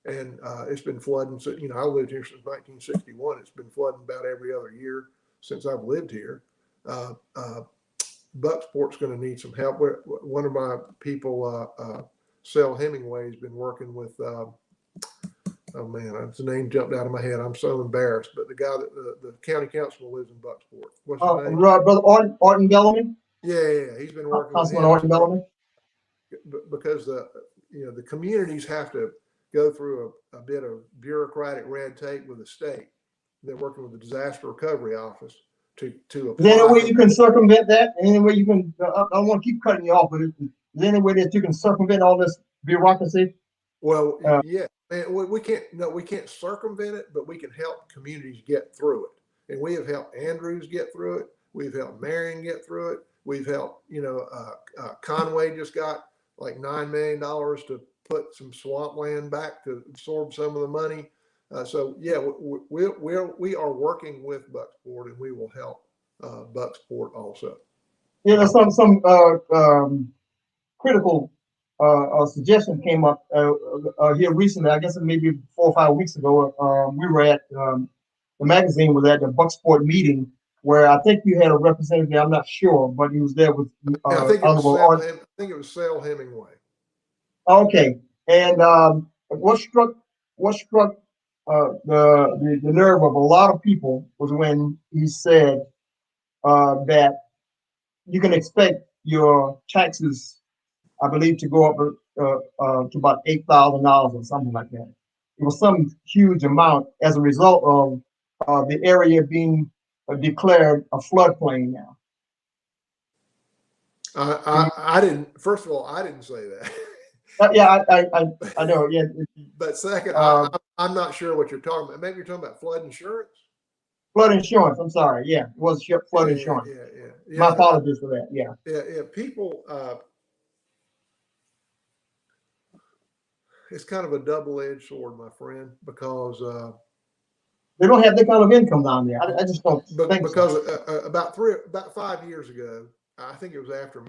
And it's been flooding. So, I lived here since 1961. It's been flooding about every other year since I've lived here. Bucksport's going to need some help. One of my people, Sel Hemingway, has been working with, oh man, his name jumped out of my head. I'm so embarrassed. But the guy that the county councilman lives in Bucksport. What's his name? Brother Orton Bellamy? Yeah. He's been working with Councilman Orton Bellamy? Because the communities have to go through a bit of bureaucratic red tape with the state. They're working with the disaster recovery office to apply. Is there any way you can circumvent that? Any way you can, I don't want to keep cutting you off, but is there any way that you can circumvent all this bureaucracy? Well, yeah, man, we can't circumvent it, but we can help communities get through it. And we have helped Andrews get through it. We've helped Marion get through it. We've helped, Conway just got like $9 million to put some swampland back to absorb some of the money. So yeah, we are working with Bucksport, and we will help Bucksport also. Yeah, there's some critical suggestion came up here recently. I guess maybe 4 or 5 weeks ago. We were at the magazine was at the Bucksport meeting where I think you had a representative. I'm not sure, but he was there with. I think it was Sel Hemingway. Okay, and what struck the nerve of a lot of people was when he said that you can expect your taxes, I believe, to go up to about $8,000 or something like that. It was some huge amount as a result of the area being declared a floodplain now. I didn't. First of all, I didn't say that. Yeah, I know. Yeah. But second, I'm not sure what you're talking about. Maybe you're talking about flood insurance. Flood insurance. I'm sorry. Yeah, it was flood insurance. Yeah. My apologies for that. Yeah. Yeah. People. It's kind of a double-edged sword, my friend, because they don't have that kind of income down there. I just don't think because so. About 5 years ago, I think it was after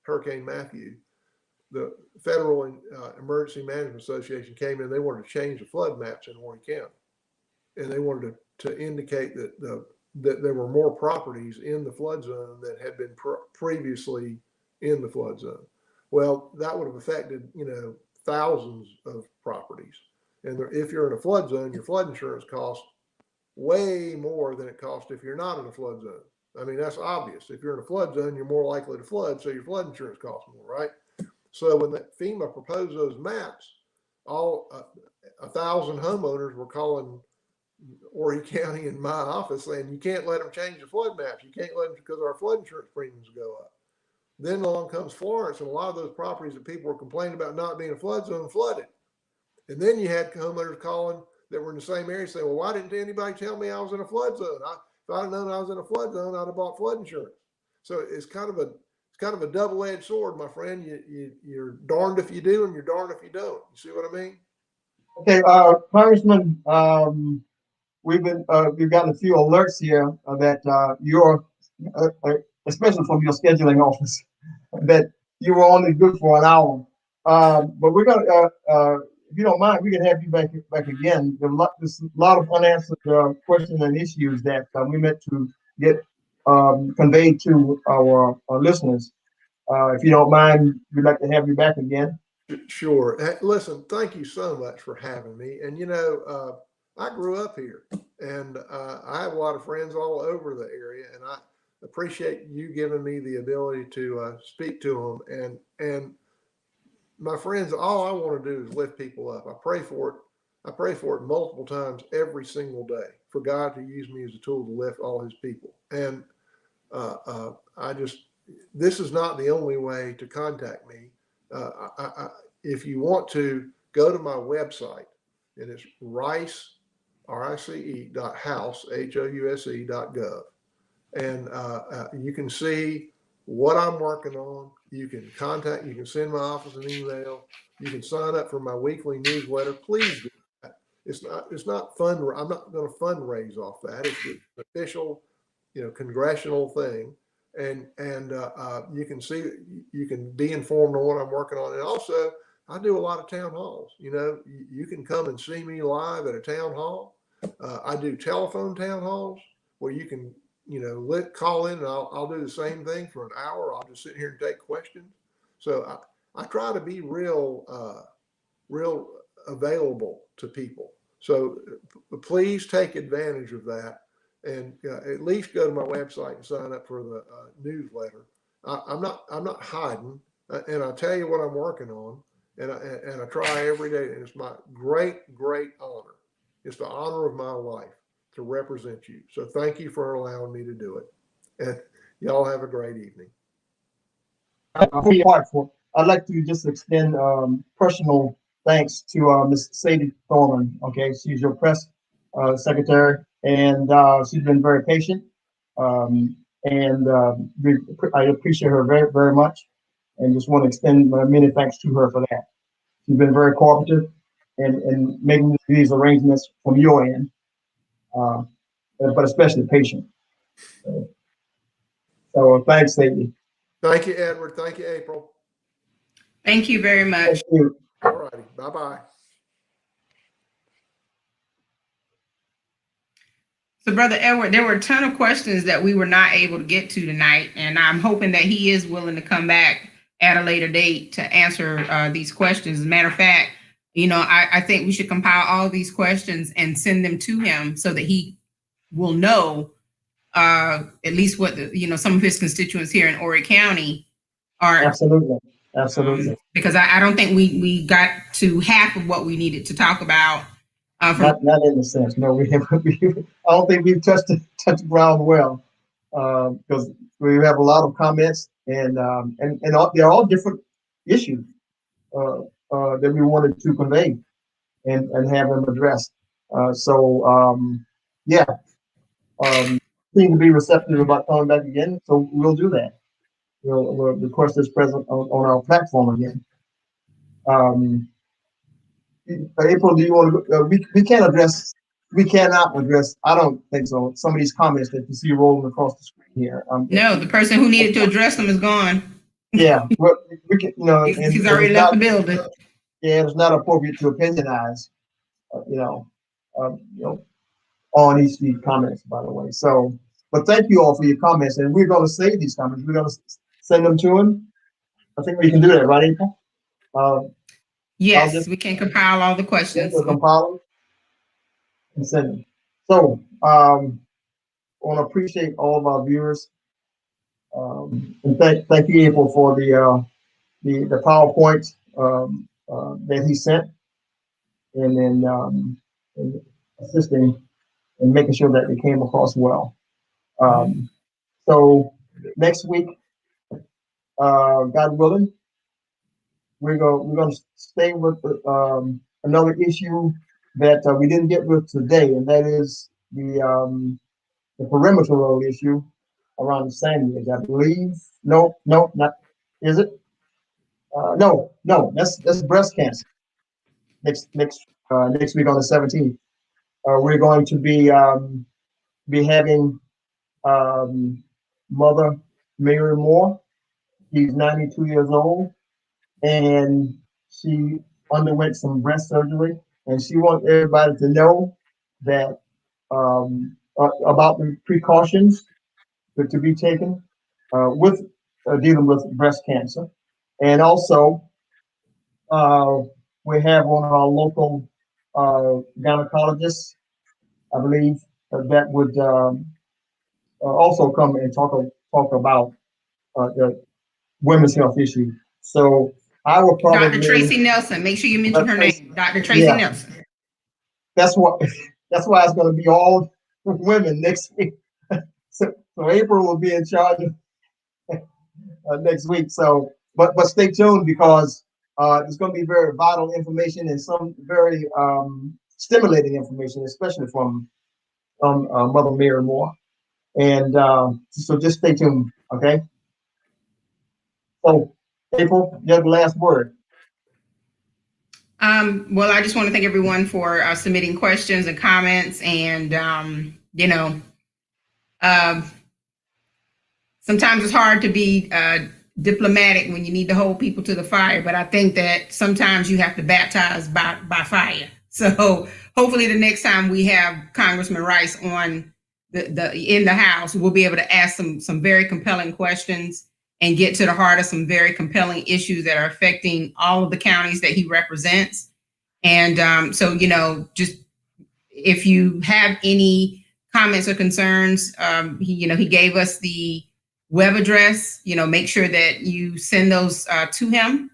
Hurricane Matthew, the Federal Emergency Management Association came in. They wanted to change the flood maps in Horry County, and they wanted to indicate that that there were more properties in the flood zone that had been previously in the flood zone. Well, that would have affected, thousands of properties. And if you're in a flood zone, your flood insurance costs way more than it costs if you're not in a flood zone. I mean, that's obvious. If you're in a flood zone, you're more likely to flood, so your flood insurance costs more, right? So when FEMA proposed those maps, all 1,000 homeowners were calling Horry County in my office saying, you can't let them change the flood maps. You can't let them, because our flood insurance premiums go up. Then along comes Florence, and a lot of those properties that people were complaining about not being a flood zone flooded. And then you had homeowners calling that were in the same area saying, well, why didn't anybody tell me I was in a flood zone? If I'd have known I was in a flood zone, I'd have bought flood insurance. So it's kind of a double-edged sword, my friend. You're darned if you do, and you're darned if you don't. You see what I mean? Okay, Congressman, we've gotten a few alerts here that you're, especially from your scheduling office, that you were only good for an hour. But we're gonna, if you don't mind, we can have you back again. There's a lot of unanswered questions and issues that we meant to get conveyed to our listeners. If you don't mind, we'd like to have you back again. Sure. Hey, listen, thank you so much for having me. And I grew up here, and I have a lot of friends all over the area, and I appreciate you giving me the ability to speak to them. And my friends, all I want to do is lift people up. I pray for it. I pray for it multiple times every single day for God to use me as a tool to lift all his people. And this is not the only way to contact me. If you want to, go to my website, and it's rice.house, house.gov. And you can see what I'm working on. You can send my office an email. You can sign up for my weekly newsletter. Please do that. It's not fun. I'm not going to fundraise off that. It's an official, congressional thing. And you can be informed on what I'm working on. And also, I do a lot of town halls. You can come and see me live at a town hall. I do telephone town halls where you can, call in, and I'll do the same thing for an hour. I'll just sit here and take questions. So I try to be real available to people. So please take advantage of that. And at least go to my website and sign up for the newsletter. I'm not hiding, and I'll tell you what I'm working on, and I try every day. And it's my great honor. It's the honor of my life to represent you. So thank you for allowing me to do it. And y'all have a great evening. I'd like to just extend personal thanks to Ms. Sadie Thorman. Okay, she's your press secretary, and she's been very patient. I appreciate her very, very much, and just want to extend many thanks to her for that. She's been very cooperative in making these arrangements from your end, but especially patient. So thanks, Sadie. Thank you, Edward. Thank you, April. Thank you very much. Thank you. All righty. Bye-bye. So, Brother Edward, there were a ton of questions that we were not able to get to tonight, and I'm hoping that he is willing to come back at a later date to answer these questions. As a matter of fact, I think we should compile all these questions and send them to him so that he will know at least what some of his constituents here in Horry County are. Absolutely. Absolutely. Because I don't think we got to half of what we needed to talk about. Not in the sense. No, we haven't. I don't think we've touched the ground well, because we have a lot of comments, and they're all different issues that we wanted to convey and have them addressed. Yeah, seem to be receptive about coming back again. So we'll do that. We'll request this present on our platform again. April, do you want to? We cannot address. I don't think so. Some of these comments that you see rolling across the screen here. No, the person who needed to address them is gone. Yeah, we can. He's already left the building. Yeah, it's not appropriate to opinionize. On each of these comments, by the way. So, but thank you all for your comments, and we're going to save these comments. We're going to send them to him. I think we can do that, right, April? Yes, we can compile all the questions. We'll compile them and send them. So, I want to appreciate all of our viewers, and thank you, April, for the PowerPoint that he sent, and then assisting and making sure that it came across well. So next week, God willing, we're going to stay with another issue that we didn't get with today, and that is the perimeter road issue around the Sandwich, I believe. No, not is it? No, that's breast cancer. Next week on the 17th, we're going to be having Mother Mary Moore. She's 92 years old, and she underwent some breast surgery, and she wants everybody to know that about the precautions to be taken with dealing with breast cancer. And also, we have one of our local gynecologists, I believe, that would also come and talk about the women's health issue. So I will probably Dr. Tracy Nelson. Make sure you mention her name, Dr. Tracy Nelson. That's why it's going to be all women next week. So April will be in charge of next week. So, but stay tuned, because it's going to be very vital information and some very stimulating information, especially from Mother Mary Moore. And so just stay tuned, okay? So, April, you have the last word. Well, I just want to thank everyone for submitting questions and comments. And, sometimes it's hard to be diplomatic when you need to hold people to the fire. But I think that sometimes you have to baptize by fire. So hopefully the next time we have Congressman Rice on in the House, we'll be able to ask some very compelling questions and get to the heart of some very compelling issues that are affecting all of the counties that he represents. And so, just if you have any comments or concerns, he gave us the web address. Make sure that you send those to him.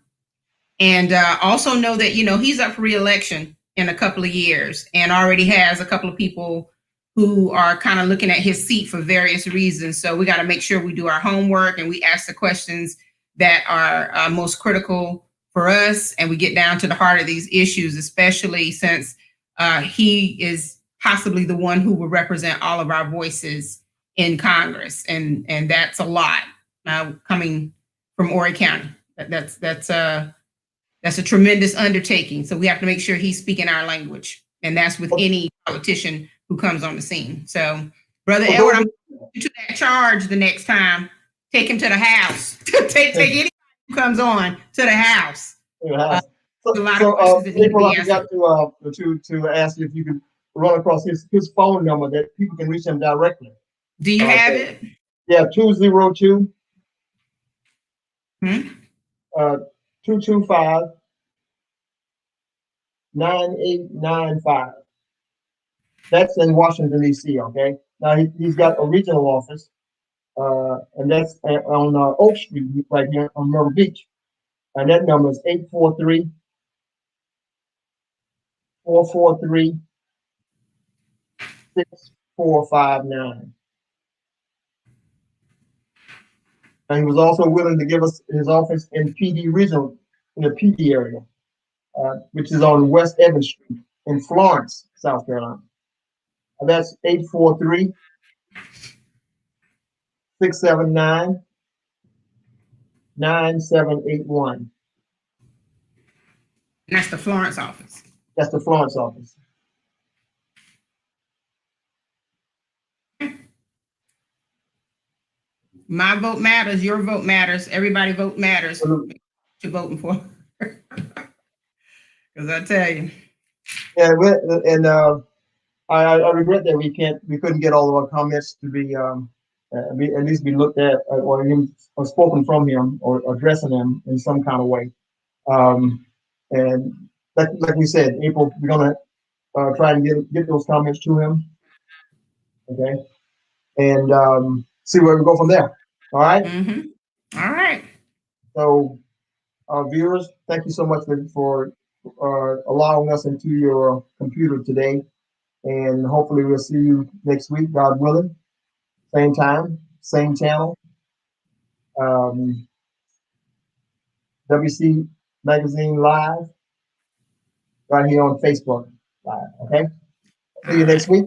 And also know that, he's up for re-election in a couple of years and already has a couple of people who are kind of looking at his seat for various reasons. So we got to make sure we do our homework and we ask the questions that are most critical for us, and we get down to the heart of these issues, especially since he is possibly the one who will represent all of our voices in Congress, and that's a lot coming from Horry County. That's a tremendous undertaking. So we have to make sure he's speaking our language, and that's with any politician who comes on the scene. So, Brother Edward, I'm going to that charge the next time. Take him to the House. take anybody who comes on to the House. April, I forgot to ask you if you could run across his phone number that people can reach him directly. Do you have it? Yeah, 202 225 9895. That's in Washington, D.C., okay? Now he's got a regional office, and that's on Oak Street, right here on Myrtle Beach. And that number is 843-443-6459. And he was also willing to give us his office in PD regional, in the PD area, which is on West Evans Street in Florence, South Carolina. And that's 843-679-9781. And that's the Florence office. That's the Florence office. My vote matters. Your vote matters. Everybody vote matters. Absolutely. You're voting for. Because I tell you. Yeah, and I regret that we couldn't get all of our comments to be at least be looked at or spoken from him or addressing him in some kind of way. And like we said, April, we're gonna try and get those comments to him. Okay, and see where we go from there. All right. Mm-hmm. All right. So, viewers, thank you so much for allowing us into your computer today. And hopefully we'll see you next week, God willing. Same time, same channel. WC Magazine Live, right here on Facebook Live. Okay. See you next week.